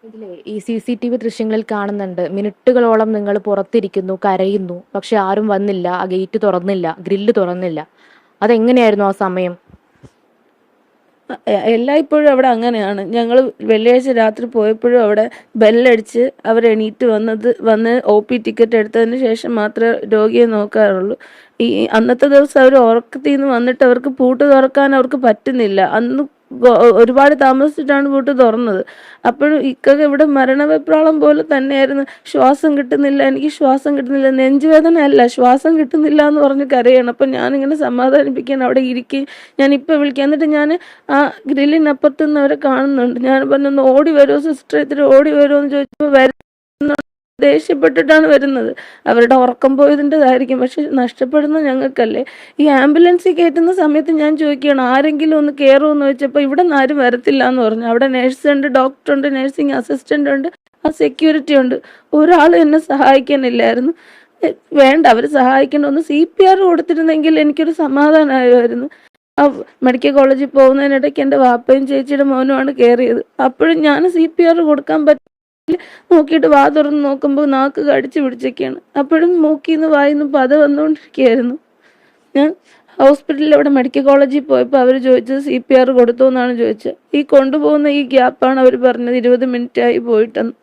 ഇതിലെ ഈ CCTV ദൃശ്യങ്ങളിൽ കാണുന്നുണ്ട്, മിനിറ്റുകളോളം നിങ്ങൾ പുറത്തിരിക്കുന്നു, കരയുന്നു, പക്ഷെ ആരും വന്നില്ല, ആ ഗേറ്റ് തുറന്നില്ല, ഗ്രില്ല് തുറന്നില്ല. അതെങ്ങനെയായിരുന്നു ആ സമയം? എല്ലായ്പ്പോഴും അവിടെ അങ്ങനെയാണ്. ഞങ്ങൾ വെള്ളിയാഴ്ച രാത്രി പോയപ്പോഴും അവിടെ ബെല്ലടിച്ച് അവർ എണീറ്റ് വന്ന് OP ടിക്കറ്റ് എടുത്തതിന് ശേഷം മാത്രമേ രോഗിയെ നോക്കാറുള്ളൂ. ഈ അന്നത്തെ ദിവസം അവർ ഉറക്കത്തിൽ നിന്ന് വന്നിട്ട് അവർക്ക് പൂട്ട് തുറക്കാൻ അവർക്ക് പറ്റുന്നില്ല. അന്ന് ഒരുപാട് താമസിച്ചിട്ടാണ് പൂട്ട് തുറന്നത്. അപ്പോഴും ഇക്കൊക്കെ ഇവിടെ മരണവെപ്രാളം പോലെ തന്നെയായിരുന്നു. ശ്വാസം കിട്ടുന്നില്ല, എനിക്ക് ശ്വാസം കിട്ടുന്നില്ല, നെഞ്ചുവേദന അല്ല, ശ്വാസം കിട്ടുന്നില്ല എന്ന് പറഞ്ഞ് കരയണം. അപ്പം ഞാനിങ്ങനെ സമാധാനിപ്പിക്കാൻ അവിടെ ഇരിക്കുകയും ഞാനിപ്പോൾ വിളിക്കാം. എന്നിട്ട് ഞാൻ ആ ഗ്രില്ലിനപ്പുറത്ത് നിന്ന് അവരെ കാണുന്നുണ്ട്. ഞാൻ പറഞ്ഞൊന്ന് ഓടി വരുമോ സിസ്റ്റർ, ഇത്തിരി ഓടി വരുമോ എന്ന് ചോദിച്ചപ്പോൾ വരുന്ന ദേഷ്യപ്പെട്ടിട്ടാണ് വരുന്നത്. അവരുടെ ഉറക്കം പോയതിൻ്റെതായിരിക്കും, പക്ഷെ നഷ്ടപ്പെടുന്ന ഞങ്ങൾക്കല്ലേ. ഈ ആംബുലൻസിൽ കയറ്റുന്ന സമയത്ത് ഞാൻ ചോദിക്കുകയാണ് ആരെങ്കിലും ഒന്ന് കയറുമെന്ന് ചോദിച്ചപ്പോൾ ഇവിടെ നിന്ന് ആരും വരത്തില്ല എന്ന് പറഞ്ഞു. അവിടെ നേഴ്സുണ്ട്, ഡോക്ടറുണ്ട്, നേഴ്സിംഗ് അസിസ്റ്റൻ്റ് ഉണ്ട്, ആ സെക്യൂരിറ്റി ഉണ്ട്. ഒരാൾ എന്നെ സഹായിക്കാനില്ലായിരുന്നു. വേണ്ട, അവർ സഹായിക്കണമെന്ന് CPR കൊടുത്തിരുന്നെങ്കിൽ എനിക്കൊരു സമാധാനമായിരുന്നു. ആ മെഡിക്കൽ കോളേജിൽ പോകുന്നതിനിടയ്ക്ക് എൻ്റെ വാപ്പയും ചേച്ചിയുടെ മോനുമാണ് കയറിയത്. അപ്പോഴും ഞാൻ CPR കൊടുക്കാൻ പറ്റില്ല. നോക്കിയിട്ട് വാ തുറന്ന് നോക്കുമ്പോൾ നാക്ക് കടിച്ചു പിടിച്ചൊക്കെയാണ്. അപ്പോഴും മൂക്കിന്ന് വായിന്ന് പത വന്നുകൊണ്ടിരിക്കുകയായിരുന്നു. ഞാൻ ഹോസ്പിറ്റലിൽ അവിടെ മെഡിക്കൽ കോളേജിൽ പോയപ്പോൾ അവർ ചോദിച്ചത് CPR കൊടുത്തു എന്നാണ് ചോദിച്ചത്. ഈ കൊണ്ടുപോകുന്ന ഈ ഗ്യാപ്പാണ് അവർ പറഞ്ഞത് 20 മിനിറ്റായി പോയിട്ടെന്ന്.